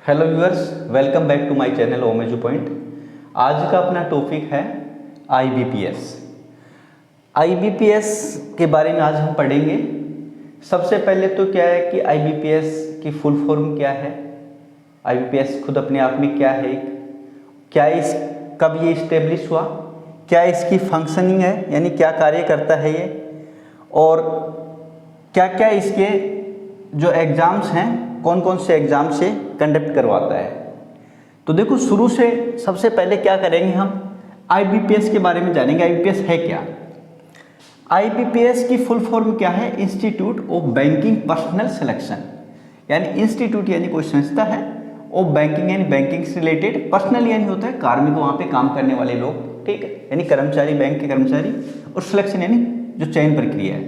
Hello viewers, welcome back to my channel ओमेजू point. आज का अपना टॉपिक है आईबीपीएस। आईबीपीएस के बारे में आज हम पढ़ेंगे। सबसे पहले तो क्या है कि आईबीपीएस की फुल फॉर्म क्या है, आईबीपीएस खुद अपने आप में क्या है, क्या इस कब ये इस्टेब्लिश हुआ, क्या इसकी फंक्शनिंग है यानी क्या कार्य करता है ये, और क्या क्या इसके जो एग्ज़ाम्स हैं कौन कौन से एग्ज़ाम से कंडक्ट करवाता है। तो देखो, शुरू से सबसे पहले क्या करेंगे, हम आईबीपीएस के बारे में जानेंगे। आईबीपीएस है क्या? आईबीपीएस की फुल फॉर्म क्या है? Institute of banking personal selection. यानी इंस्टीट्यूट यानी कोई संस्था है, और बैंकिंग यानी बैंकिंग से रिलेटेड, पर्सनल यानी होता है कार्मिक, वहाँ पे काम करने वाले लोग, ठीक है, यानी कर्मचारी, बैंक के कर्मचारी, और सिलेक्शन यानी जो चयन प्रक्रिया है,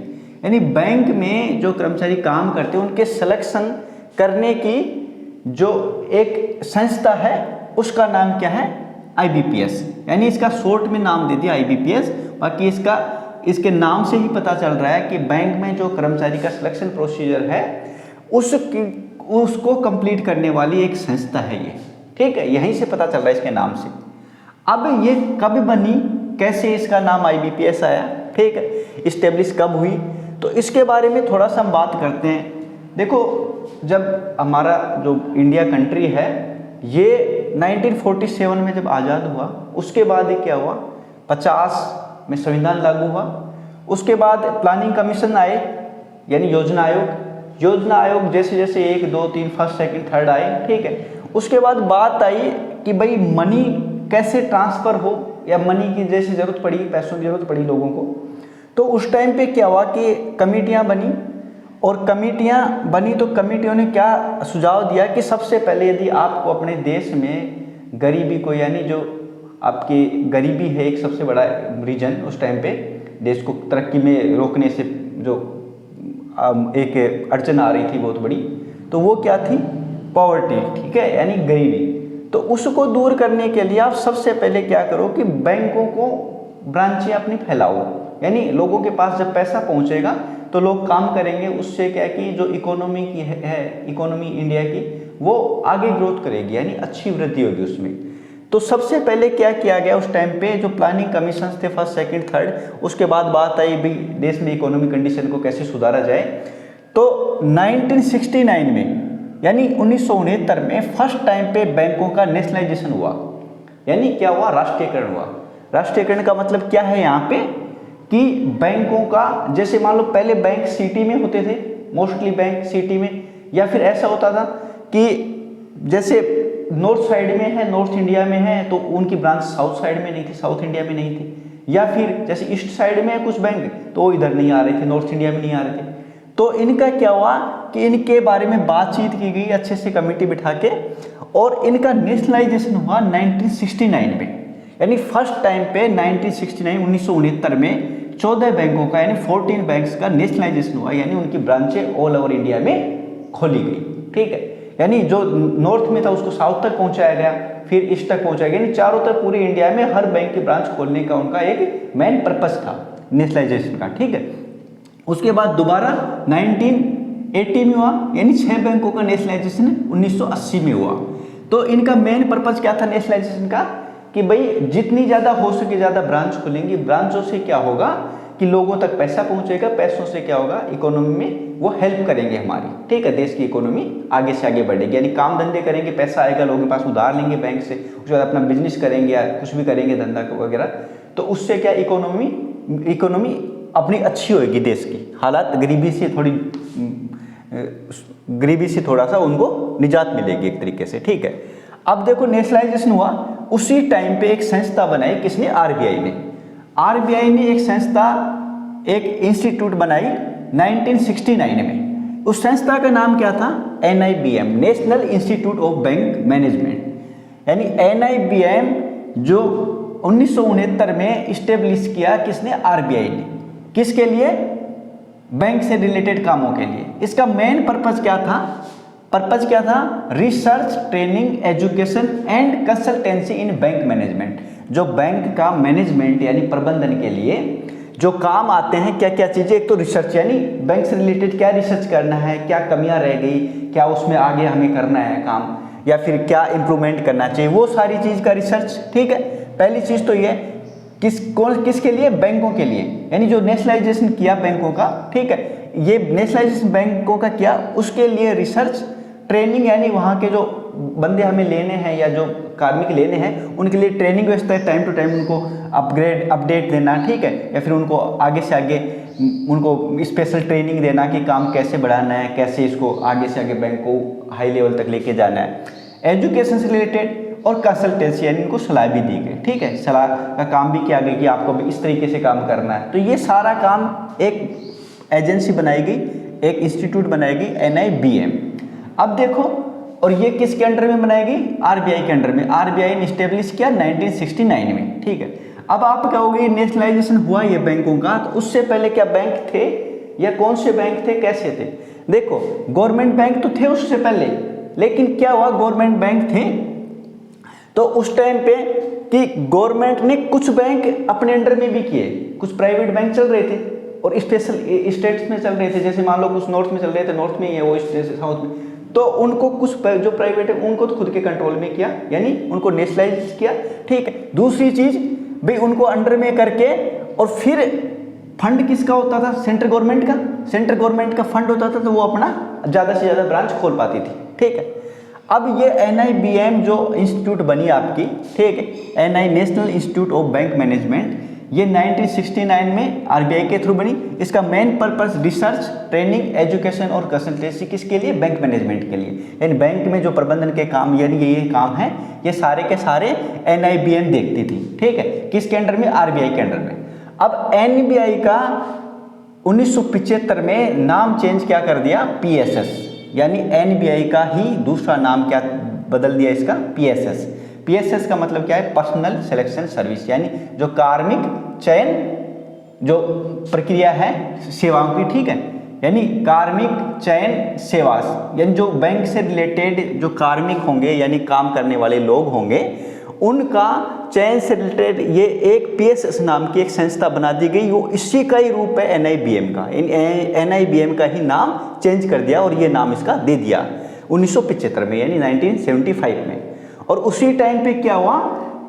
यानी बैंक में जो कर्मचारी काम करते हैं उनके सिलेक्शन करने की जो एक संस्था है उसका नाम क्या है? आईबीपीएस। यानी इसका शॉर्ट में नाम दे दिया आईबीपीएस। बाकी इसके नाम से ही पता चल रहा है कि बैंक में जो कर्मचारी का सिलेक्शन प्रोसीजर है उसको कंप्लीट करने वाली एक संस्था है ये, ठीक है, यहीं से पता चल रहा है इसके नाम से। अब ये कब बनी, कैसे इसका नाम आईबीपीएस आया, ठीक है, इस्टेब्लिश कब हुई, तो इसके बारे में थोड़ा सा हम बात करते हैं। देखो, जब हमारा जो इंडिया कंट्री है ये 1947 में जब आज़ाद हुआ, उसके बाद ये क्या हुआ, 50 में संविधान लागू हुआ। उसके बाद प्लानिंग कमीशन आए यानी योजना आयोग जैसे जैसे 1, 2, 3, फर्स्ट, सेकंड, थर्ड आए, ठीक है। उसके बाद बात आई कि भाई मनी कैसे ट्रांसफ़र हो, या मनी की जैसे ज़रूरत पड़ी, पैसों की ज़रूरत पड़ी लोगों को, तो उस टाइम पे क्या हुआ कि कमेटियाँ बनी, और कमेटियाँ बनी तो कमेटियों ने क्या सुझाव दिया कि सबसे पहले यदि आपको अपने देश में गरीबी को, यानी जो आपकी गरीबी है एक सबसे बड़ा रीजन उस टाइम पे देश को तरक्की में रोकने से जो एक अड़चन आ रही थी बहुत बड़ी, तो वो क्या थी? पॉवर्टी, ठीक है, यानी गरीबी। तो उसको दूर करने के लिए आप सबसे पहले क्या करो कि बैंकों को ब्रांचें अपनी फैलाओ, यानी लोगों के पास जब पैसा पहुंचेगा तो लोग काम करेंगे। उससे क्या कि जो इकोनॉमी की है इकोनॉमी इंडिया की, वो आगे ग्रोथ करेगी, यानी अच्छी वृद्धि होगी उसमें। तो सबसे पहले क्या किया गया उस टाइम पे, जो प्लानिंग कमीशन थे फर्स्ट, सेकंड, थर्ड, उसके बाद बात आई भी देश में इकोनॉमिक कंडीशन को कैसे सुधारा जाए। तो 1969 में यानी 1969 में फर्स्ट टाइम पे बैंकों का नेशनलाइजेशन हुआ, यानी क्या हुआ? राष्ट्रीयकरण हुआ। राष्ट्रीयकरण का मतलब क्या है यहाँ पे कि बैंकों का, जैसे मान लो पहले बैंक सिटी में होते थे, मोस्टली बैंक सिटी में, या फिर ऐसा होता था कि जैसे नॉर्थ साइड में है, नॉर्थ इंडिया में है, तो उनकी ब्रांच साउथ साइड में नहीं थी, साउथ इंडिया में नहीं थी, या फिर जैसे ईस्ट साइड में है कुछ बैंक, तो वो इधर नहीं आ रहे थे, नॉर्थ इंडिया में नहीं आ रहे थे। तो इनका क्या हुआ कि इनके बारे में बातचीत की गई अच्छे से कमेटी बिठा के, और इनका नेशनलाइजेशन हुआ 1969 में। यानी फर्स्ट टाइम पे 1969 में 14 बैंकों का यानी 14 बैंक्स का नेशनलाइजेशन हुआ, यानी उनकी ब्रांचें ऑल ओवर इंडिया में खोली गई, ठीक है। यानी जो नॉर्थ में था उसको साउथ तक पहुंचाया गया, फिर ईस्ट तक पहुंचाया गया, यानी चारों तरफ पूरी इंडिया में हर बैंक की ब्रांच खोलने का उनका एक मेन पर्पस था नेशनलाइजेशन का, ठीक है। उसके बाद दोबारा 1980 में हुआ, यानी 6 बैंकों का नेशनलाइजेशन 1980 में हुआ। तो इनका मेन पर्पस क्या था नेशनलाइजेशन का कि भाई जितनी ज़्यादा हो सके ज़्यादा ब्रांच खुलेंगी, ब्रांचों से क्या होगा कि लोगों तक पैसा पहुंचेगा, पैसों से क्या होगा, इकोनॉमी में वो हेल्प करेंगे हमारी, ठीक है, देश की इकोनॉमी आगे से आगे बढ़ेगी, यानी काम धंधे करेंगे, पैसा आएगा, लोगों के पास उधार लेंगे बैंक से, उसके बाद अपना बिजनेस करेंगे या कुछ भी करेंगे धंधा वगैरह, तो उससे क्या इकोनॉमी अपनी अच्छी होगी, देश की हालात गरीबी से थोड़ा सा उनको निजात मिलेगी एक तरीके से, ठीक है। अब देखो, नेशनलाइजेशन हुआ, उसी टाइम पे एक संस्था बनाई, किसने? आरबीआई ने। आरबीआई ने एक संस्था, एक इंस्टीट्यूट बनाई 1969 में। उस संस्था का नाम क्या था? NIBM, national institute of bank management. यानी NIBM जो 1969 में इस्टेब्लिश किया, किसने? आरबीआई ने। किसके लिए? बैंक से रिलेटेड कामों के लिए। इसका मेन पर्पज क्या था? Research, training, education and consultancy in bank management. जो बैंक का मैनेजमेंट यानी प्रबंधन के लिए जो काम आते हैं, क्या क्या चीज़ें, एक तो रिसर्च, यानी बैंक से रिलेटेड क्या रिसर्च करना है, क्या कमियां रह गई, क्या उसमें आगे हमें करना है काम, या फिर क्या इम्प्रूवमेंट करना चाहिए, वो सारी चीज़ का रिसर्च। ठीक है, पहली चीज़ तो ये किसके लिए, बैंकों के लिए, यानी जो नेशनलाइजेशन किया बैंकों का, ठीक है, ये नेशनलाइजेशन बैंकों का किया, उसके लिए रिसर्च ट्रेनिंग, यानी वहाँ के जो बंदे हमें लेने हैं या जो कार्मिक लेने हैं उनके लिए ट्रेनिंग व्यवस्था है, टाइम टू टाइम उनको अपडेट देना, ठीक है, या फिर उनको आगे से आगे उनको स्पेशल ट्रेनिंग देना कि काम कैसे बढ़ाना है, कैसे इसको आगे से आगे बैंक को हाई लेवल तक लेके जाना है। एजुकेशन से रिलेटेड और कंसल्टेंसी, यानी इनको सलाह भी दी गई, ठीक है, सलाह का काम भी किया गया कि आपको भी इस तरीके से काम करना है। तो ये सारा काम एक एजेंसी बनाई गई, एक इंस्टीट्यूट बनाई गई, NIBM। अब देखो, और ये किसके अंडर में बनाई गई, RBI के अंडर में। RBI ने स्टेब्लिश किया 1969 में, ठीक है। अब आप कहोगे नेशनलाइजेशन हुआ ये बैंकों का, तो उससे पहले क्या बैंक थे या कौन से बैंक थे, कैसे थे? देखो, गवर्नमेंट बैंक तो थे उससे पहले, लेकिन क्या हुआ, गवर्नमेंट बैंक थे तो उस टाइम पे कि गवर्नमेंट ने कुछ बैंक अपने अंडर में भी किए, कुछ प्राइवेट बैंक चल रहे थे और स्पेशल स्टेट्स में चल रहे थे, जैसे मान लो कुछ नॉर्थ में चल रहे थे, नॉर्थ में ही है वो, साउथ में, तो उनको कुछ जो प्राइवेट है उनको तो खुद के कंट्रोल में किया, यानी उनको नेशनलाइज किया, ठीक है। दूसरी चीज भाई, उनको अंडर में करके, और फिर फंड किसका होता था, सेंट्रल गवर्नमेंट का, सेंट्रल गवर्नमेंट का फंड होता था, तो वो अपना ज्यादा से ज्यादा ब्रांच खोल पाती थी, ठीक है। अब ये NIBM जो इंस्टीट्यूट बनी आपकी, ठीक है, national institute of bank management, ये 1969 में RBI के थ्रू बनी। इसका main purpose research, training, education और कंसल्टेंसी, किसके लिए, बैंक मैनेजमेंट के लिए, यानी बैंक में जो प्रबंधन के काम, यानी ये काम है, ये सारे के सारे NIBM देखती थी, ठीक है, किसके अंडर में, RBI के अंडर में। अब NBI का 1975 में नाम चेंज क्या कर दिया, PSS, यानी NBI का ही दूसरा नाम क्या बदल दिया इसका, PSS। PSS का मतलब क्या है, पर्सनल सिलेक्शन सर्विस, यानी जो कार्मिक चयन जो प्रक्रिया है सेवाओं की, ठीक है, यानी कार्मिक चयन सेवा, यानी जो बैंक से रिलेटेड जो कार्मिक होंगे, यानी काम करने वाले लोग होंगे, उनका चयन से रिलेटेड ये एक PSS नाम की एक संस्था बना दी गई, वो इसी का ही रूप है NIBM का। NIBM का ही नाम चेंज कर दिया और ये नाम इसका दे दिया 1975 में, यानी 1975 में। और उसी टाइम पे क्या हुआ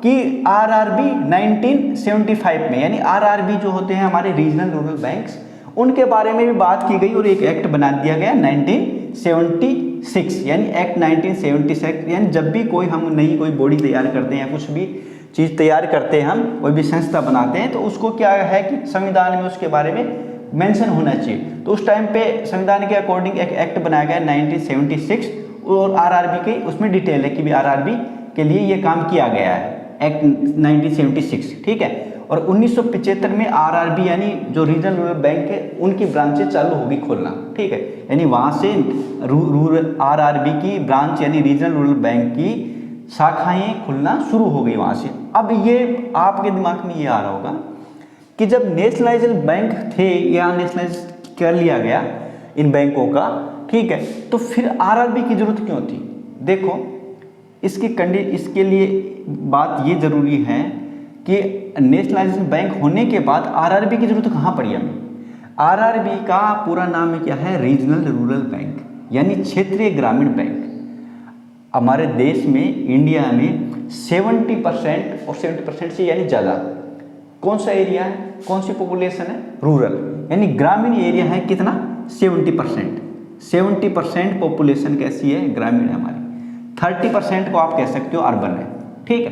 कि RRB 1975 में, यानी RRB जो होते हैं हमारे रीजनल रूरल बैंक्स, उनके बारे में भी बात की गई और एक एक्ट बना दिया गया 1976, यानी एक्ट 1976। यानी जब भी कोई हम नई कोई बॉडी तैयार करते हैं या कुछ भी चीज़ तैयार करते हैं, हम कोई भी संस्था बनाते हैं, तो उसको क्या है कि संविधान में उसके बारे में मेंशन होना चाहिए। तो उस टाइम पे संविधान के अकॉर्डिंग एक एक्ट बनाया गया 1976, और RRB की उसमें डिटेल है कि भी RRB के लिए ये काम किया गया है, एक्ट 1976, ठीक है। और 1975 में RRB यानी जो रीजनल रूरल बैंक है उनकी ब्रांचें चालू होगी खोलना, ठीक है, यानी वहाँ से रूरल RRB की ब्रांच यानी रीजनल रूरल बैंक की शाखाएं खुलना शुरू हो गई वहाँ से। अब ये आपके दिमाग में ये आ रहा होगा कि जब नेशनलाइज्ड बैंक थे या नेशनलाइज कर लिया गया इन बैंकों का, ठीक है, तो फिर RRB की जरूरत क्यों थी? देखो, इसके लिए बात ये जरूरी है कि नेशनलाइजेशन बैंक होने के बाद RRB की जरूरत कहाँ पड़ी हमें? RRB का पूरा नाम क्या है, रीजनल रूरल बैंक, यानी क्षेत्रीय ग्रामीण बैंक। हमारे देश में, इंडिया में 70% और 70% से यानी ज़्यादा कौन सा एरिया है, कौन सी पॉपुलेशन है, रूरल, यानी ग्रामीण एरिया है कितना, 70%। 70% पॉपुलेशन कैसी है, ग्रामीण है हमारी। 30% को आप कह सकते हो अर्बन है, ठीक है।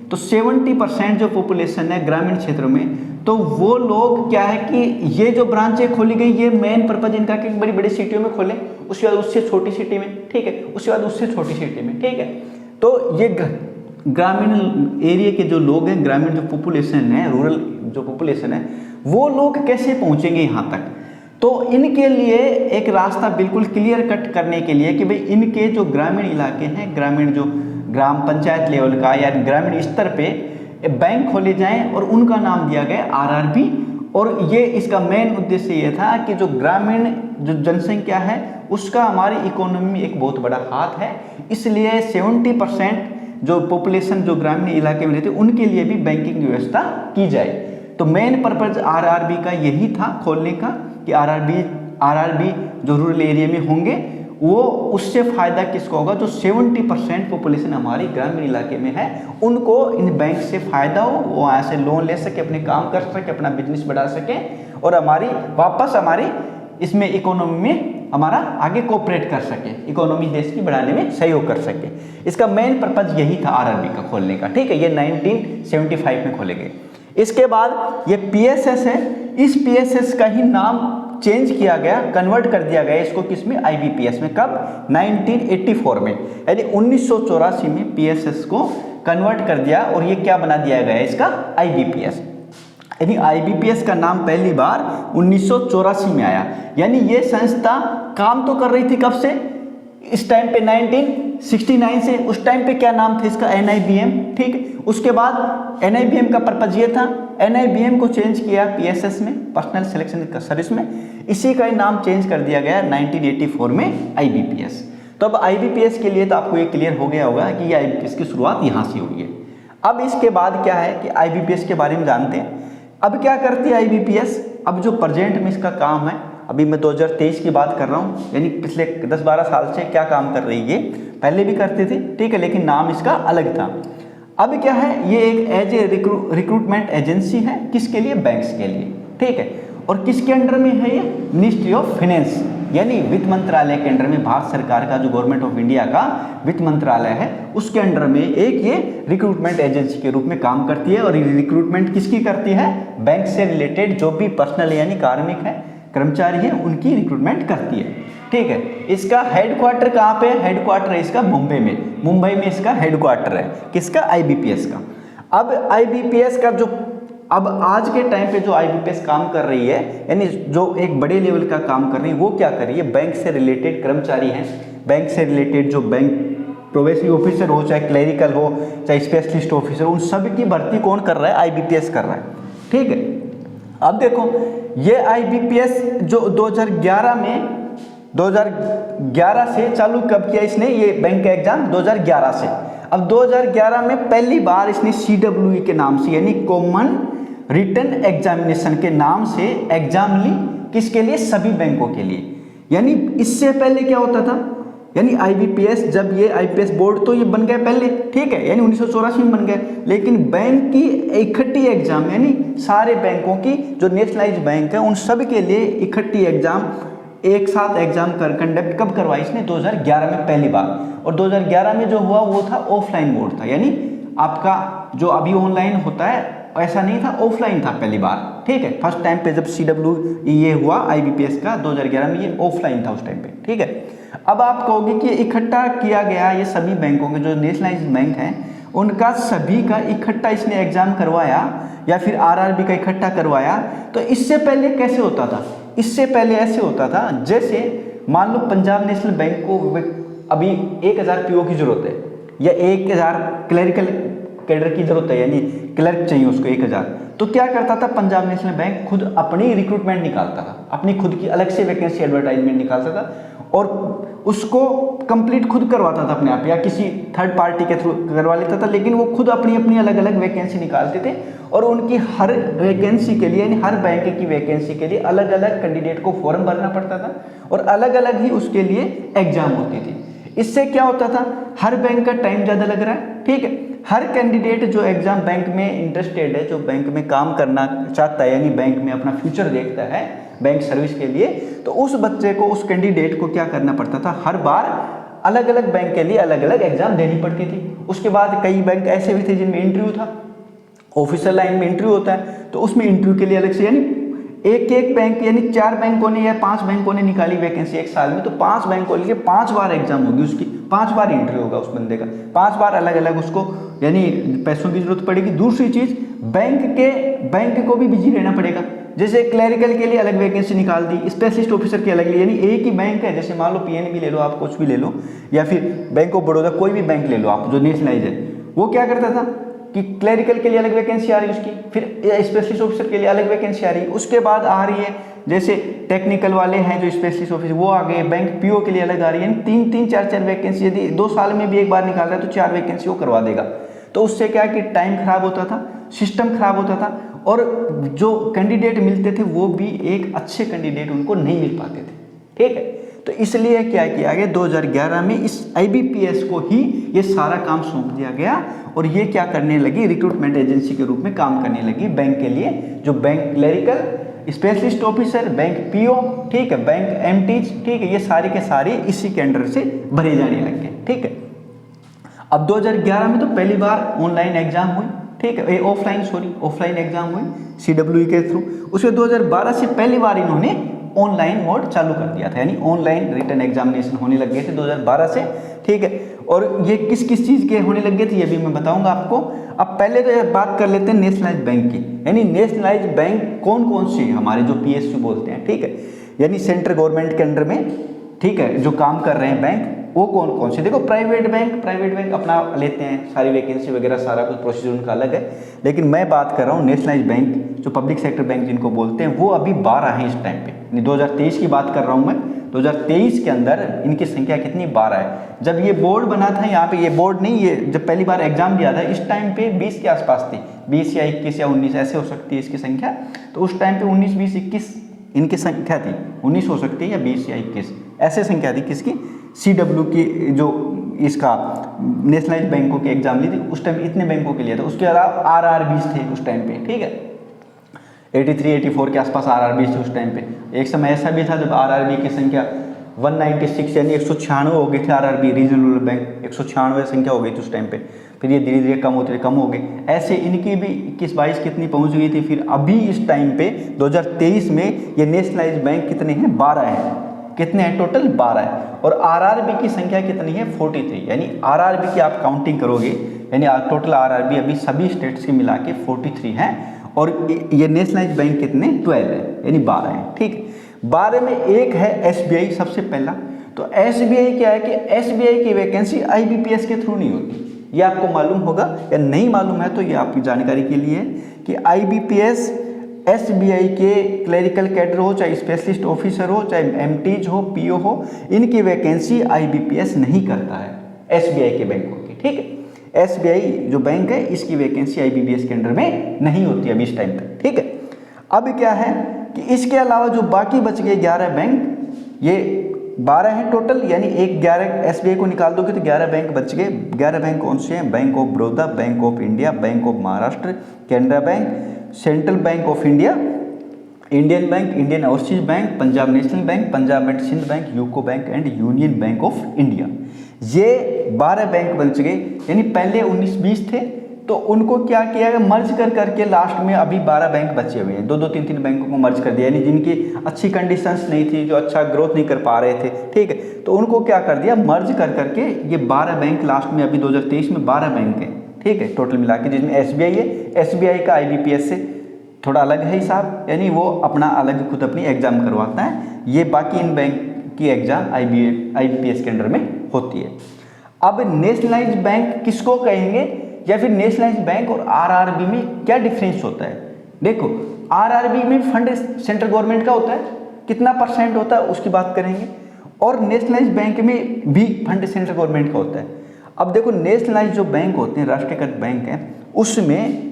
तो 70% जो पॉपुलेशन है ग्रामीण क्षेत्रों में, तो वो लोग क्या है कि ये जो ब्रांचें खोली गई, ये मेन पर्पज इनका कि बड़ी बड़ी सिटियों में खोले, उसके बाद उससे छोटी सिटी में, ठीक है, उसके बाद उससे छोटी सिटी में, ठीक है। तो ये ग्रामीण एरिया के जो लोग हैं, ग्रामीण जो पॉपुलेशन है, रूरल जो पॉपुलेशन है, वो लोग कैसे पहुंचेंगे यहाँ तक? तो इनके लिए एक रास्ता बिल्कुल क्लियर कट करने के लिए कि भाई इनके जो ग्रामीण इलाके हैं, ग्रामीण जो ग्राम पंचायत लेवल का या ग्रामीण स्तर पे बैंक खोले जाएं, और उनका नाम दिया गया RRB। और ये इसका मेन उद्देश्य ये था कि जो ग्रामीण जो जनसंख्या है उसका हमारी इकोनॉमी में एक बहुत बड़ा हाथ है, इसलिए 70% जो पॉपुलेशन जो ग्रामीण इलाके में रहते उनके लिए भी बैंकिंग व्यवस्था की जाए। तो मेन पर्पज RRB का यही था खोलने का कि RRB जो रूरल एरिया में होंगे वो उससे फ़ायदा किसको होगा, जो 70% पॉपुलेशन हमारी ग्रामीण इलाके में है, उनको इन बैंक से फ़ायदा हो, वो वहाँ से लोन ले सके, अपने काम कर सके, अपना बिजनेस बढ़ा सके और हमारी इसमें इकोनॉमी में हमारा आगे कोऑपरेट कर सके, इकोनॉमी देश की बढ़ाने में सहयोग कर सके। इसका मेन पर्पज यही था आरआरबी का खोलने का, ठीक है। ये 1975 में खोले गए। इसके बाद ये पीएसएस है, इस पीएसएस का ही नाम चेंज किया गया, कन्वर्ट कर दिया गया इसको किसमें, आईबीपीएस में। कब, 1984 में, यानी 1984 में पीएसएस को कन्वर्ट कर दिया और ये क्या बना दिया गया इसका, आईबीपीएस। यानी आईबीपीएस का नाम पहली बार 1984 में आया। यानी ये संस्था काम तो कर रही थी कब से, इस टाइम पे 1969 से। उस टाइम पे क्या नाम था इसका, एनआईबीएम, ठीक। उसके बाद एनआईबीएम का पर्पज ये था, एनआईबीएम को चेंज किया पीएसएस में, पर्सनल सिलेक्शन सर्विस में, इसी का ही नाम चेंज कर दिया गया 1984 में आईबीपीएस। तो अब आईबीपीएस के लिए तो आपको ये क्लियर हो गया होगा कि ये आईबीपीएस की शुरुआत यहाँ से हुई है। अब इसके बाद क्या है कि आईबीपीएस के बारे में जानते हैं। अब क्या करती है आईबीपीएस, अब जो प्रेजेंट में इसका काम है, अभी मैं 2023 की बात कर रहा हूँ, यानी पिछले 10-12 साल से क्या काम कर रही है, पहले भी करते थे, ठीक है, लेकिन नाम इसका अलग था। अब क्या है, ये एक एज ए रिक्रूटमेंट एजेंसी है, किसके लिए, बैंक्स के लिए, ठीक है। और किसके अंडर में है ये, मिनिस्ट्री ऑफ फाइनेंस, यानी वित्त मंत्रालय के अंडर में, भारत सरकार का जो गवर्नमेंट ऑफ इंडिया का वित्त मंत्रालय है उसके अंडर में एक ये रिक्रूटमेंट एजेंसी के रूप में काम करती है। और ये रिक्रूटमेंट किसकी करती है, बैंक से रिलेटेड जो भी पर्सनल यानी कार्मिक है, कर्मचारी है, उनकी रिक्रूटमेंट करती है, ठीक है। इसका हेडक्वार्टर कहाँ पे है, हेडक्वार्टर है इसका मुंबई में इसका हेडक्वार्टर है, किसका, आईबीपीएस का। अब आईबीपीएस का जो अब आज के टाइम पे जो आईबीपीएस काम कर रही है, यानी जो एक बड़े लेवल का काम कर रही है, वो क्या कर रही है, बैंक से रिलेटेड कर्मचारी हैं, बैंक से रिलेटेड जो बैंक प्रोबेशनरी ऑफिसर हो, चाहे क्लरिकल हो, चाहे स्पेशलिस्ट ऑफिसर, उन सब की भर्ती कौन कर रहा है, आईबीपीएस कर रहा है, ठीक है। अब देखो ये आईबीपीएस जो 2011 से चालू कब किया इसने, ये बैंक का एग्जाम 2011 से। अब 2011 में पहली बार इसने CWE के नाम से, यानी कॉमन रिटन एग्जामिनेशन के नाम से एग्जाम ली, किसके लिए, सभी बैंकों के लिए। यानी इससे पहले क्या होता था, यानी आईबीपीएस, जब ये आईपीएस बोर्ड तो ये बन गया पहले, ठीक है, यानी 1984 में बन गया, लेकिन बैंक की इकट्ठी एग्जाम, यानी सारे बैंकों की जो नेशनलाइज बैंक है उन सब के लिए इकट्ठी एग्जाम, एक साथ एग्जाम कंडक्ट कब करवाई इसने, 2011 में पहली बार। और 2011 में जो हुआ वो था ऑफलाइन बोर्ड था, यानी आपका जो अभी ऑनलाइन होता है ऐसा नहीं था, ऑफलाइन था पहली बार, ठीक है। फर्स्ट टाइम पे जब CWE ये हुआ आईबीपीएस का 2011 में, ये ऑफलाइन था उस टाइम पे, ठीक है। अब आप कहोगे कि इकट्ठा किया गया ये सभी बैंकों के जो नेशनलाइज्ड बैंक हैं उनका सभी का इकट्ठा इसने एग्जाम करवाया या फिर आरआरबी का इकट्ठा करवाया। तो इससे पहले कैसे होता था, इससे पहले ऐसे होता था, जैसे मान लो पंजाब नेशनल बैंक को अभी 1000 पीओ की जरूरत है या 1000 क्लरिकल कैडर की जरूरत है, यानी क्लर्क चाहिए उसको 1000, तो क्या करता था पंजाब नेशनल बैंक खुद अपनी रिक्रूटमेंट निकालता था, अपनी खुद की अलग से वैकेंसी एडवर्टाइजमेंट निकालता था और उसको कंप्लीट खुद करवाता था अपने आप, या किसी थर्ड पार्टी के थ्रू करवा लेता था, लेकिन वो खुद अपनी अपनी अलग अलग वैकेंसी निकालते थे और उनकी हर वैकेंसी के लिए, यानी हर बैंक की वैकेंसी के लिए अलग अलग कैंडिडेट को फॉर्म भरना पड़ता था और अलग अलग ही उसके लिए एग्जाम होती थी। इससे क्या होता था, हर बैंक का टाइम ज़्यादा लग रहा है, ठीक है, हर कैंडिडेट जो एग्जाम बैंक में इंटरेस्टेड है, जो बैंक में काम करना चाहता है, यानी बैंक में अपना फ्यूचर देखता है बैंक सर्विस के लिए, तो उस बच्चे को, उस कैंडिडेट को क्या करना पड़ता था, हर बार अलग अलग बैंक के लिए अलग अलग एग्जाम देनी पड़ती थी। उसके बाद कई बैंक ऐसे भी थे जिनमें इंटरव्यू था, ऑफिसर लाइन में इंटरव्यू होता है, तो उसमें इंटरव्यू के लिए अलग से, यानी एक बैंक, यानी 4 बैंकों ने या 5 बैंकों ने निकाली वैकेंसी एक साल में, तो 5 बैंकों के लिए 5 बार एग्जाम होगी उसकी, 5 बार इंटरव्यू होगा उस बंदे का, 5 बार अलग अलग उसको, यानी पैसों की जरूरत पड़ेगी। दूसरी चीज, बैंक को भी बिजी रहना पड़ेगा, जैसे क्लरिकल के लिए अलग वैकेंसी निकाल दी, स्पेशलिस्ट ऑफिसर के अलग, यानी एक ही बैंक है, जैसे मान लो PNB ले लो, आप कुछ भी ले लो, या फिर बैंक ऑफ बड़ौदा, कोई भी बैंक ले लो आप जो नेशनलाइज है, वो क्या करता था कि क्लरिकल के लिए अलग वैकेंसी आ रही है उसकी, फिर स्पेशलिस्ट ऑफिसर के लिए अलग वैकेंसी आ रही है, उसके बाद आ रही है जैसे टेक्निकल वाले हैं जो स्पेशलिस्ट ऑफिसर, वो आ गए, बैंक PO के लिए अलग आ रही है, 3-3, 4-4 वैकेंसी, यदि 2 साल में भी एक बार निकाल रहा है तो 4 वैकेंसी वो करवा देगा। तो उससे क्या कि टाइम खराब होता था, सिस्टम खराब होता था और जो कैंडिडेट मिलते थे वो भी एक अच्छे कैंडिडेट उनको नहीं मिल पाते थे, ठीक है। तो तो इसलिए क्या किया गया 2011 में इस IBPS को ही ये सारा काम सौंप दिया गया और ये क्या करने लगी, रिक्रूटमेंट एजेंसी के रूप में काम करने लगी बैंक के लिए, जो bank clerical specialist officer, bank PO, ठीक है, बैंक MTs, ठीक है, ये सारे के सारे इसी के अंडर से भरे जाने लग गए। ठीक है, अब 2011 में तो पहली बार ऑनलाइन एग्जाम हुई, ठीक है, ऑफलाइन एग्जाम हुई CWE के थ्रू। उसके 2012 से पहली बार इन्होंने ऑनलाइन मोड चालू कर दिया था, यानी ऑनलाइन रिटन एग्जामिनेशन होने लग गए थे 2012 से। ठीक है, और ये किस किस चीज़ के होने लग गए थे ये भी मैं बताऊंगा आपको। अब पहले तो बात कर लेते हैं नेशनलाइज्ड बैंक की, यानी नेशनलाइज्ड बैंक कौन कौन से हमारे जो PSU बोलते हैं, ठीक है, यानी सेंट्रल गवर्नमेंट के अंडर में, ठीक है, जो काम कर रहे हैं बैंक, वो कौन कौन से। देखो प्राइवेट बैंक अपना लेते हैं, सारी वैकेंसी वगैरह सारा कुछ प्रोसीजर उनका अलग है, लेकिन मैं बात कर रहा हूँ नेशनलाइज्ड बैंक, जो पब्लिक सेक्टर बैंक जिनको बोलते हैं, वो अभी 12 हैं इस टाइम पे, 2023 की बात कर रहा हूँ मैं। 2023 के अंदर इनकी संख्या कितनी, 12 है। जब ये बोर्ड बना था, यहाँ पे ये बोर्ड नहीं, ये जब पहली बार एग्जाम दिया था इस टाइम पे 20 के आसपास थी, 20 या 21 या 19 ऐसे हो सकती है इसकी संख्या। तो उस टाइम पे 19, 20, 21 इनकी संख्या थी, 19 हो सकती है या 20 या 21 ऐसे संख्या थी किसकी, CW की, जो इसका नेशनलाइज्ड बैंकों के एग्जाम ली थी उस टाइम इतने बैंकों के लिए था। उसके अलावा RRBs थे उस टाइम पे, ठीक है, 83, 84 के आसपास RRBs थे उस टाइम पे। एक समय ऐसा भी था जब RRB की संख्या 196 यानी 196 हो गई थी, RRB रीजनल बैंक 196 संख्या हो गई थी उस टाइम पे। फिर ये धीरे धीरे कम होते कम हो गए, ऐसे इनकी भी 21-22 कितनी पहुंच गई थी। फिर अभी इस टाइम पे 2023 में ये नेशनलाइज्ड बैंक कितने हैं, 12 हैं। कितने हैं टोटल, 12 है। और RRB की संख्या कितनी है, 43, यानी RRB की आप काउंटिंग करोगे, यानी टोटल RRB अभी सभी स्टेट्स के मिला के 43 हैं, और ये नेशनलाइज्ड बैंक कितने, 12 है, यानी 12 है। ठीक है, 12 में एक है SBI सबसे पहला। तो SBI क्या है कि SBI की वैकेंसी IBPS के थ्रू नहीं होती, ये आपको मालूम होगा, या नहीं मालूम है तो ये आपकी जानकारी के लिए है कि IBPS SBI के क्लरिकल कैडर हो, चाहे स्पेशलिस्ट ऑफिसर हो, चाहे MTs हो, PO हो, इनकी वैकेंसी IBPS नहीं करता है SBI के बैंकों की। ठीक है, SBI जो बैंक है इसकी वैकेंसी IBPS के अंडर में नहीं होती अभी इस टाइम तक। ठीक है, अब क्या है कि इसके अलावा जो बाकी बच गए 11 बैंक, ये 12 हैं टोटल, यानी एक 11 SBI को निकाल दोगे तो 11 बैंक बच गए। 11 बैंक कौन से हैं, bank of Baroda, bank of India, bank of Maharashtra, Canara bank, central bank of India, Indian bank, Indian overseas bank, Punjab national bank, Punjab and Sindh bank, UCO bank and union bank of India. ये 12 बैंक बच गए, यानी पहले 19-20 थे, तो उनको क्या किया गया, मर्ज कर करके लास्ट में अभी 12 बैंक बचे हुए हैं, 2-2, 3-3 बैंकों को मर्ज कर दिया, यानी जिनकी अच्छी कंडीशंस नहीं थी, जो अच्छा ग्रोथ नहीं कर पा रहे थे, ठीक है, तो उनको क्या कर दिया, मर्ज कर करके ये 12 बैंक लास्ट में अभी 2023 में 12 बैंक हैं, ठीक है, टोटल मिला के, जिसमें SBI है। SBI का IBPS से थोड़ा अलग है हिसाब, यानी वो अपना अलग खुद अपनी एग्जाम करवाता है, ये बाकी इन बैंक की एग्जाम IBPS के अंडर में होती है। अब नेशनलाइज्ड बैंक किसको कहेंगे, या फिर नेशनलाइज्ड बैंक और RRB में क्या डिफरेंस होता है। देखो RRB में फंड सेंट्रल गवर्नमेंट का होता है, कितना % होता है उसकी बात करेंगे, और नेशनलाइज्ड बैंक में भी फंड सेंट्रल गवर्नमेंट का होता है। अब देखो नेशनलाइज्ड जो बैंक होते हैं, राष्ट्रीयकृत बैंक हैं, उसमें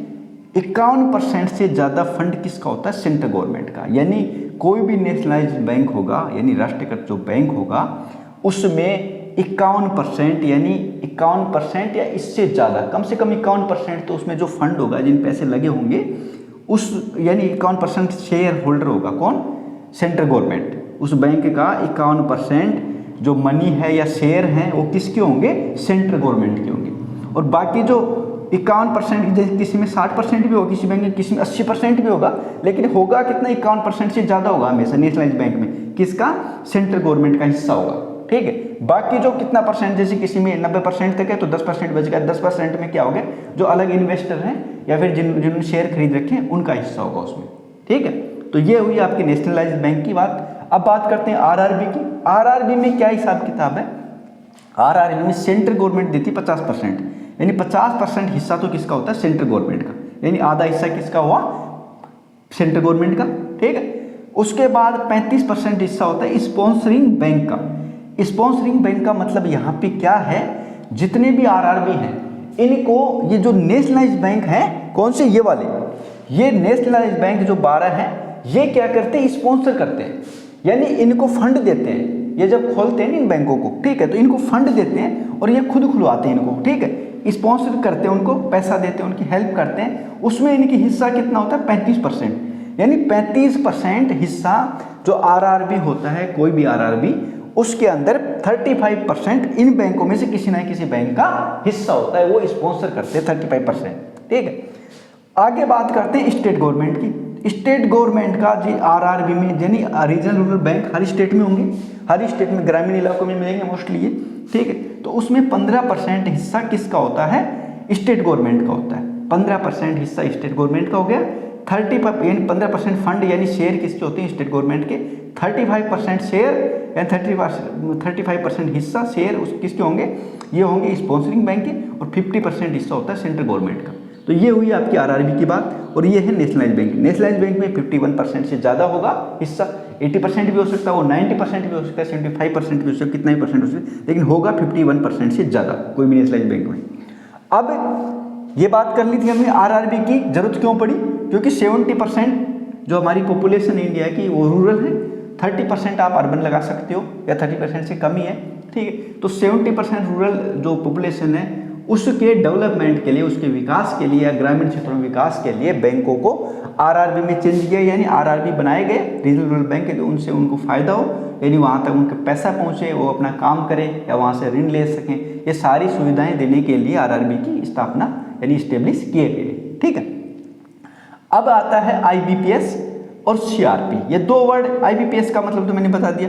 51% से ज़्यादा फंड किसका होता है, सेंट्रल गवर्नमेंट का। यानी कोई भी नेशनलाइज्ड बैंक होगा, यानी राष्ट्रीयकृत जो बैंक होगा, उसमें 51% यानी 51% या इससे ज़्यादा, कम से कम 51% तो उसमें जो फंड होगा, जिन पैसे लगे होंगे, उस यानी 51% शेयर होल्डर होगा कौन, सेंट्रल गवर्नमेंट। उस बैंक का 51% जो मनी है या शेयर हैं वो किसके होंगे, सेंट्रल गवर्नमेंट के होंगे। और बाकी जो 51%, जैसे किसी में 60% भी होगा, किसी बैंक में, किसी में 80% भी होगा, लेकिन होगा कितना, 51% से ज़्यादा होगा हमेशा नेशनलाइज्ड बैंक में, किसका, सेंट्रल गवर्नमेंट का हिस्सा होगा। ठीक है, बाकी जो कितना %, जैसे किसी में 90% तक है तो 10% बच गया, 10% में क्या हो गया, जो अलग इन्वेस्टर हैं या फिर जिन्होंने शेयर खरीद रखे हैं उनका हिस्सा होगा उसमें। ठीक है, तो ये हुई आपकी नेशनलाइज्ड बैंक की बात। अब बात करते हैं RRB की। RRB में क्या हिसाब किताब है, RRB में सेंट्रल गवर्नमेंट देती 50%, यानी 50% हिस्सा तो किसका होता है, सेंट्रल गवर्नमेंट का, यानी आधा हिस्सा किसका हुआ, सेंट्रल गवर्नमेंट का। ठीक है, उसके बाद 35% हिस्सा होता है स्पॉन्सरिंग बैंक का। स्पॉन्सरिंग बैंक का मतलब यहाँ पे क्या है, जितने भी RRB हैं इनको, ये जो नेशनलाइज्ड बैंक हैं, कौन से, ये वाले, ये नेशनलाइज्ड बैंक जो 12 हैं, ये क्या करते हैं, स्पॉन्सर करते हैं, यानी इनको फंड देते हैं। ये जब खोलते हैं इन बैंकों को, ठीक है, तो इनको फंड देते हैं और ये खुद खुलवाते हैं इनको, ठीक है, स्पॉन्सर करते हैं उनको, पैसा देते हैं, उनकी हेल्प करते हैं। उसमें इनकी हिस्सा कितना होता है 35%, यानी 35% हिस्सा जो आरआरबी होता है, कोई भी आरआरबी, उसके अंदर 35% इन बैंकों में से किसी ना किसी बैंक का हिस्सा होता है, वो स्पॉन्सर करते हैं 35%, ठीक है। आगे बात करते हैं स्टेट गवर्नमेंट की। स्टेट गवर्नमेंट का जी आरआरबी में, यानी रीजनल रूरल बैंक हर स्टेट में होंगे, हर स्टेट में ग्रामीण इलाकों में मिलेंगे मोस्टली ये, ठीक है। तो उसमें 15% हिस्सा किसका होता है, स्टेट गवर्नमेंट का होता है। 15% हिस्सा स्टेट गवर्नमेंट का हो गया, 15% फंड यानी शेयर किसके होते हैं, स्टेट गवर्नमेंट के। 35% शेयर यानी 35% हिस्सा शेयर उस किसके होंगे, ये होंगे स्पॉन्सरिंग बैंक के, और 50% हिस्सा होता है सेंट्रल गवर्नमेंट का। तो ये हुई आपकी आरआरबी की बात। और ये है नेशनलाइज बैंक। नेशनलाइज बैंक में 51% से ज़्यादा होगा हिस्सा, 80% भी हो सकता है, वो 90% भी हो सकता है, 75% भी हो सकता है, कितना ही परसेंट हो सकता है, लेकिन होगा 51% से ज़्यादा कोई भी नेशनलाइज बैंक में। अब ये बात कर ली थी हमने आरआरबी की जरूरत क्यों पड़ी, क्योंकि 70% जो हमारी पॉपुलेशन इंडिया की वो रूरल है, 30% आप अर्बन लगा सकते हो, या 30% से कम ही है, ठीक है। तो 70% रूरल जो पॉपुलेशन है उसके डेवलपमेंट के लिए, उसके विकास के लिए, या ग्रामीण क्षेत्रों में विकास के लिए बैंकों को आरआरबी में चेंज किया, यानी आरआरबी बनाए गए रीजनल रूरल बैंक के, तो उनसे उनको फायदा हो, यानी वहाँ तक उनका पैसा पहुँचे, वो अपना काम करें या वहाँ से ऋण ले सकें। ये सारी सुविधाएं देने के लिए आरआरबी की स्थापना यानी इस्टेब्लिश किए गए, ठीक है। अब आता है आईबीपीएस और सीआरपी। ये दो वर्ड, आईबीपीएस का मतलब तो मैंने बता दिया,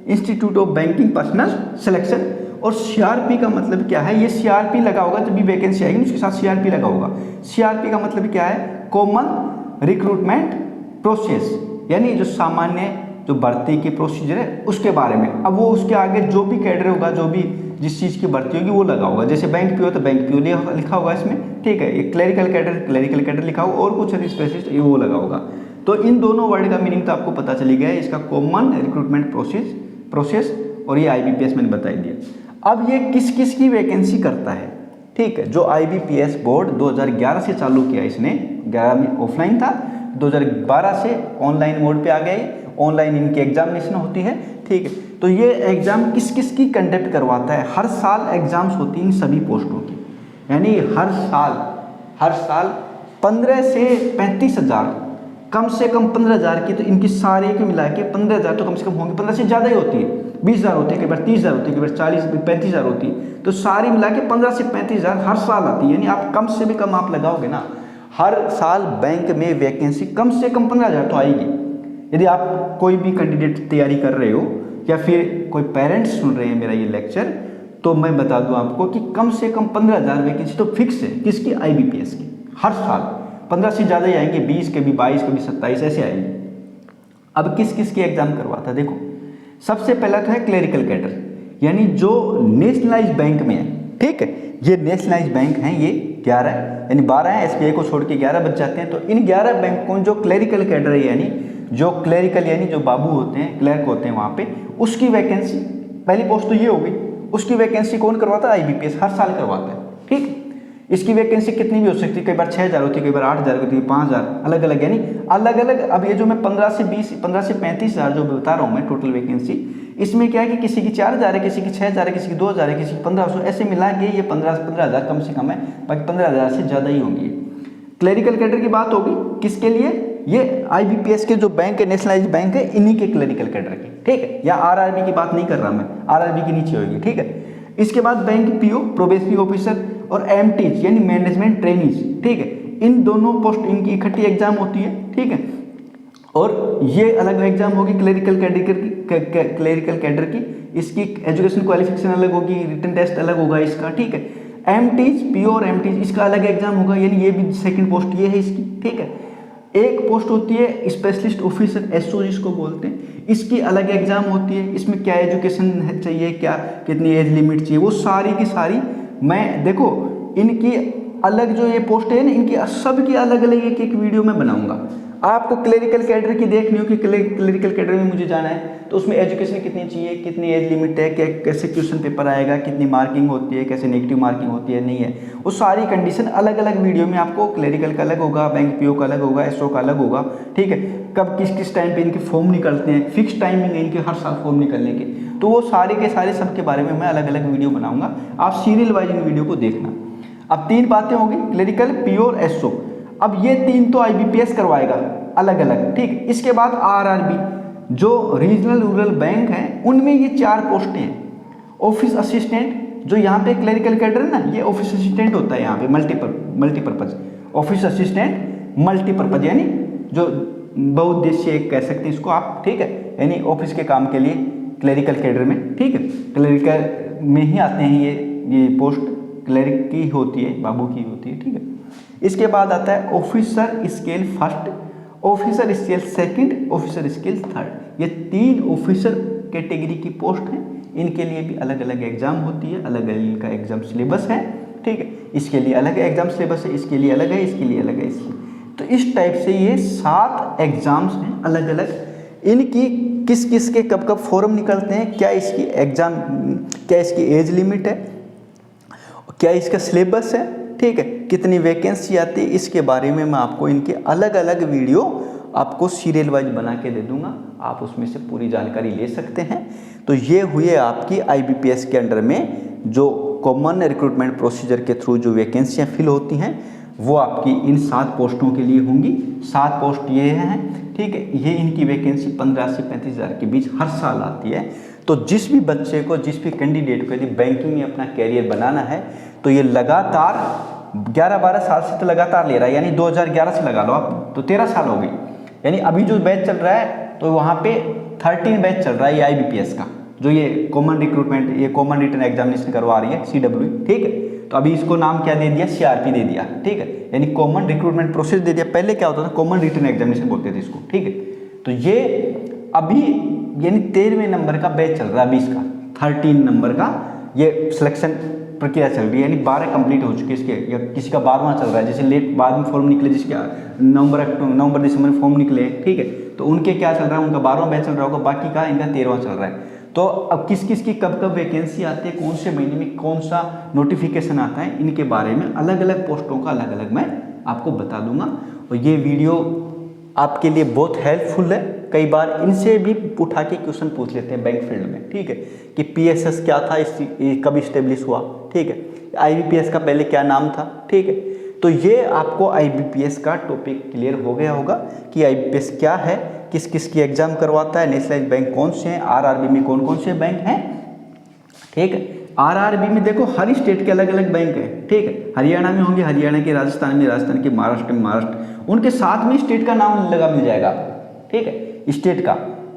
institute of banking personal selection, और सीआरपी का मतलब क्या है, ये सीआरपी लगा होगा जब भी वैकेंसी आएगी उसके साथ सीआरपी लगा होगा। सीआरपी का मतलब क्या है, कॉमन रिक्रूटमेंट प्रोसेस, यानी जो सामान्य जो भर्ती की प्रोसीजर है उसके बारे में। अब वो उसके आगे जो भी कैडर होगा, जो भी जिस चीज़ की भर्ती होगी वो लगा होगा। जैसे बैंक पीओ तो बैंक पीओ लिखा होगा इसमें, ठीक है। एक क्लरिकल कैडर लिखा होगा, और कुछ स्पेशलिस्ट ये वो लगा होगा। तो इन दोनों वर्ड का मीनिंग तो आपको पता चली गया है, इसका कॉमन रिक्रूटमेंट प्रोसेस और ये आईबीपीएस मैंने बता दिया। अब ये किस किस की वैकेंसी करता है, ठीक है। जो आईबीपीएस बोर्ड 2011 से चालू किया इसने, 11 में ऑफलाइन था, 2012 से ऑनलाइन मोड पे आ गया। ऑनलाइन इनकी एग्जामिनेशन होती है, ठीक है। तो ये एग्जाम किस किस की कंडक्ट करवाता है, हर साल एग्जाम्स होती हैं इन सभी पोस्टों की, यानी हर साल 15 से 35 हज़ार, कम से कम 15,000 की, तो इनकी सारे के मिला के 15,000 तो कम से कम होंगे, 15 से ज़्यादा ही होती है, 20,000 होती है, कई बार 30,000 होती है, कई बार 35,000 होती है। तो सारी मिला के 15 से 35,000 हर साल आती है, यानी आप कम से भी कम आप लगाओगे ना, हर साल बैंक में वैकेंसी कम से कम 15,000 तो आएगी। यदि आप कोई भी कैंडिडेट तैयारी कर रहे हो, या फिर कोई पेरेंट्स सुन रहे हैं मेरा ये लेक्चर, तो मैं बता दूं आपको कि कम से कम 15,000 वैकेंसी तो फिक्स है, किसकी, आईबीपीएस की। हर साल 15 से ज़्यादा ही आएंगे, 20 के भी 22 के भी 27 ऐसे आएंगे। अब किस किस की एग्जाम करवाता है, देखो सबसे पहला तो है क्लरिकल कैडर, यानी जो नेशनलाइज बैंक में है, ठीक है। ये नेशनलाइज बैंक हैं, ये 11 है, यानी 12 है, एसबीआई को छोड़ के 11 बच जाते हैं। तो इन 11 बैंकों जो क्लरिकल कैडर है, यानी जो क्लरिकल यानी जो बाबू होते हैं, क्लर्क होते हैं वहाँ पे, उसकी वैकेंसी, पहली पोस्ट तो ये होगी, उसकी वैकेंसी कौन करवाता है, आईबीपीएस हर साल करवाता है, ठीक है। इसकी वैकेंसी कितनी भी हो सकती है, कई बार 6,000 होती है, कई बार 8,000 होती है, 5,000, अलग अलग, यानी अलग अलग। अब ये जो मैं 15 से 35,000 जो बता रहा हूँ मैं टोटल वैकेंसी, इसमें क्या है कि किसी की 4,000 है, किसी की 6,000 है, किसी की 2,000 है, किसी की 1,500, ऐसे मिला के ये 15,000 कम से कम है, बाकी 15,000 से ज़्यादा ही होंगी। क्लरिकल कैडर की बात होगी किसके लिए, ये आईबीपीएस के जो बैंक है, नेशनलाइज बैंक है, इन्हीं के क्लरिकल कैडर की, ठीक है। या आरआरबी की बात नहीं कर रहा मैं, आरआरबी के नीचे होगी, ठीक है। इसके बाद बैंक पीओ, प्रोबेशनरी ऑफिसर, और एमटीज यानी मैनेजमेंट ट्रेनीज, ठीक है। इन दोनों पोस्ट इनकी इकट्ठी एग्जाम होती है, ठीक है। और ये अलग एग्जाम होगी क्लरिकल कैडर की, इसकी एजुकेशन क्वालिफिकेशन अलग होगी, रिटन टेस्ट अलग होगा इसका, ठीक है। एमटीज, पीओ और एमटीज इसका अलग एग्जाम होगा, यानी ये भी सेकंड पोस्ट ये है इसकी, ठीक है। एक पोस्ट होती है स्पेशलिस्ट ऑफिसर, एसओ जिसको बोलते हैं, इसकी अलग एग्जाम होती है। इसमें क्या एजुकेशन चाहिए, क्या कितनी एज लिमिट चाहिए, वो सारी की सारी मैं, देखो इनकी अलग जो ये पोस्ट है ना, इनकी सब की अलग अलग एक वीडियो में बनाऊंगा। आपको क्लरिकल कैडर की देखनी हो कि क्लरिकल कैडर में मुझे जाना है, तो उसमें एजुकेशन कितनी चाहिए, कितनी एज लिमिट है, कैसे क्वेश्चन पेपर आएगा, कितनी मार्किंग होती है, कैसे नेगेटिव मार्किंग होती है, नहीं है, वो सारी कंडीशन अलग अलग वीडियो में आपको, क्लरिकल का अलग होगा, बैंक पीओ का अलग होगा, एसओ का अलग होगा, ठीक है। कब किस किस टाइम पे इनके फॉर्म निकलते हैं, फिक्स टाइमिंग है इनके हर साल फॉर्म निकलने के, तो वो सारे के सारे सबके बारे में मैं अलग अलग वीडियो बनाऊंगा, आप सीरियल वाइज इन वीडियो को देखना। अब 3 बातें होगी, क्लरिकल, पीओ, एसओ। अब ये 3 तो आईबीपीएस करवाएगा अलग अलग, ठीक। इसके बाद आरआरबी, जो रीजनल रूरल बैंक हैं उनमें ये 4 पोस्टें हैं। ऑफिस असिस्टेंट, जो यहाँ पे क्लरिकल कैडर है ना, ये ऑफिस असिस्टेंट होता है यहाँ पे, मल्टीपर्पज ऑफिस असिस्टेंट मल्टीपर्पज, यानी जो बहुउद्देशीय कह सकते हैं इसको आप, ठीक है, यानी ऑफिस के काम के लिए क्लरिकल कैडर में, ठीक है, क्लरिकल में ही आते हैं ये पोस्ट क्लरिक की होती है, बाबू की होती है, ठीक है। इसके बाद आता है officer scale first, officer scale second, officer scale third. ये 3 ऑफिसर कैटेगरी की पोस्ट हैं, इनके लिए भी अलग अलग एग्जाम होती है, अलग अलग इनका एग्जाम सिलेबस है, ठीक है। इसके लिए अलग एग्जाम सिलेबस है, इसके लिए अलग है, इसके लिए अलग है, तो इस टाइप से ये 7 एग्जाम्स हैं अलग अलग। इनकी किस किस के कब कब फॉर्म निकलते हैं, क्या इसकी एग्जाम, क्या इसकी एज लिमिट है, क्या इसका सिलेबस है, ठीक है, कितनी वैकेंसी आती है, इसके बारे में मैं आपको इनके अलग अलग वीडियो आपको सीरियल वाइज बना के दे दूंगा, आप उसमें से पूरी जानकारी ले सकते हैं। तो ये हुए आपकी आईबीपीएस के अंडर में जो कॉमन रिक्रूटमेंट प्रोसीजर के थ्रू जो वैकेंसियाँ फिल होती हैं, वो आपकी इन 7 पोस्टों के लिए होंगी। 7 पोस्ट ये हैं, ठीक है। ये इनकी वैकेंसी 15 से 35 हज़ार के बीच हर साल आती है। तो जिस भी बच्चे को, जिस भी कैंडिडेट को यदि बैंकिंग में अपना कैरियर बनाना है, तो ये लगातार 11-12 साल से तो लगातार ले रहा है, यानी 2011 से लगा लो आप, तो 13 साल हो गई। यानी अभी जो बैच चल रहा है, तो वहाँ पे 13 बैच चल रहा है ये आईबीपीएस का, जो ये कॉमन रिक्रूटमेंट, ये कॉमन रिटन एग्जामिनेशन करवा रही है CW, ठीक है। तो अभी इसको नाम क्या दे दिया, CRP दे दिया, ठीक है, यानी कॉमन रिक्रूटमेंट प्रोसेस दे दिया। पहले क्या होता था, कॉमन रिटन एग्जामिनेशन बोलते थे इसको, ठीक है। तो ये अभी यानी 13वें नंबर का बैच चल रहा है, अभी इसका 13 नंबर का ये सिलेक्शन प्रक्रिया चल रही है, यानी 12 कंप्लीट हो चुके इसके, या किसी का 12वां चल रहा है, जैसे लेट बाद में फॉर्म निकले, जिसके नवंबर दिसंबर में फॉर्म निकले, ठीक है, तो उनके क्या चल रहा है, उनका 12वां बैच चल रहा होगा, बाकी का इनका 13वां चल रहा है। तो अब किस किस की कब कब वैकेंसी आती है, कौन से महीने में कौन सा नोटिफिकेशन आता है, इनके बारे में अलग अलग पोस्टों का अलग अलग मैं आपको बता दूंगा। और ये वीडियो आपके लिए बहुत हेल्पफुल है। कई बार इनसे भी उठा के क्वेश्चन पूछ लेते हैं बैंक फील्ड में, ठीक है, कि PSS क्या था, कब इस्टेब्लिश हुआ, ठीक है, IBPS का पहले क्या नाम था, ठीक है। तो ये आपको IBPS का टॉपिक क्लियर हो गया होगा कि IBPS क्या है, किस किस की एग्जाम करवाता है, नेशनलाइज्ड बैंक कौन से हैं, RRB में कौन कौन से बैंक हैं, ठीक है। RRB में देखो हर स्टेट के अलग अलग बैंक है, ठीक है। हरियाणा में होंगे हरियाणा के, राजस्थान में राजस्थान के, महाराष्ट्र में महाराष्ट्र, उनके साथ में स्टेट का नाम लगा मिल जाएगा आपको, ठीक है, स्टेट का,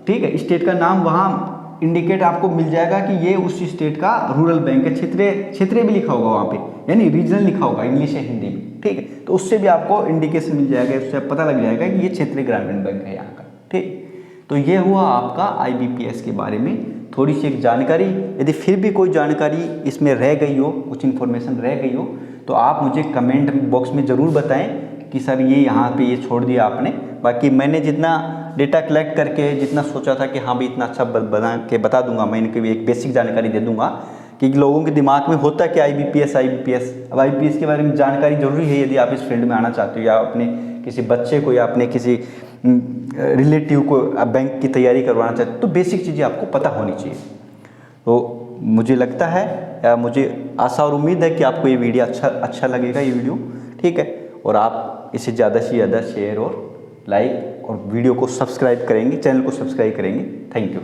ठीक है, स्टेट का नाम वहाँ इंडिकेट आपको मिल जाएगा कि ये उस स्टेट का रूरल बैंक है। क्षेत्रीय भी लिखा होगा वहाँ पे, यानी रीजनल लिखा होगा इंग्लिश या हिंदी में, ठीक है। तो उससे भी आपको इंडिकेशन मिल जाएगा, उससे पता लग जाएगा कि ये क्षेत्रीय ग्रामीण बैंक है यहाँ का, ठीक। तो ये हुआ आपका IBPS के बारे में थोड़ी सी एक जानकारी। यदि फिर भी कोई जानकारी इसमें रह गई हो, कुछ इन्फॉर्मेशन रह गई हो, तो आप मुझे कमेंट बॉक्स में ज़रूर बताएं कि सर ये यहाँ पे ये छोड़ दिया आपने। बाकी मैंने जितना डेटा कलेक्ट करके जितना सोचा था कि हाँ भाई इतना अच्छा बना के बता दूंगा, मैं इनकी भी एक बेसिक जानकारी दे दूंगा कि लोगों के दिमाग में होता है कि IBPS। अब IBPS के बारे में जानकारी जरूरी है यदि आप इस फील्ड में आना चाहते हो, या अपने किसी बच्चे को या अपने किसी रिलेटिव को बैंक की तैयारी करवाना चाहते हो, तो बेसिक चीज़ें आपको पता होनी चाहिए। तो मुझे लगता है, या मुझे आशा और उम्मीद है कि आपको ये वीडियो अच्छा लगेगा, ये वीडियो, ठीक है। और आप इसे ज़्यादा से ज़्यादा शेयर और लाइक और वीडियो को सब्सक्राइब करेंगे, चैनल को सब्सक्राइब करेंगे। Thank you.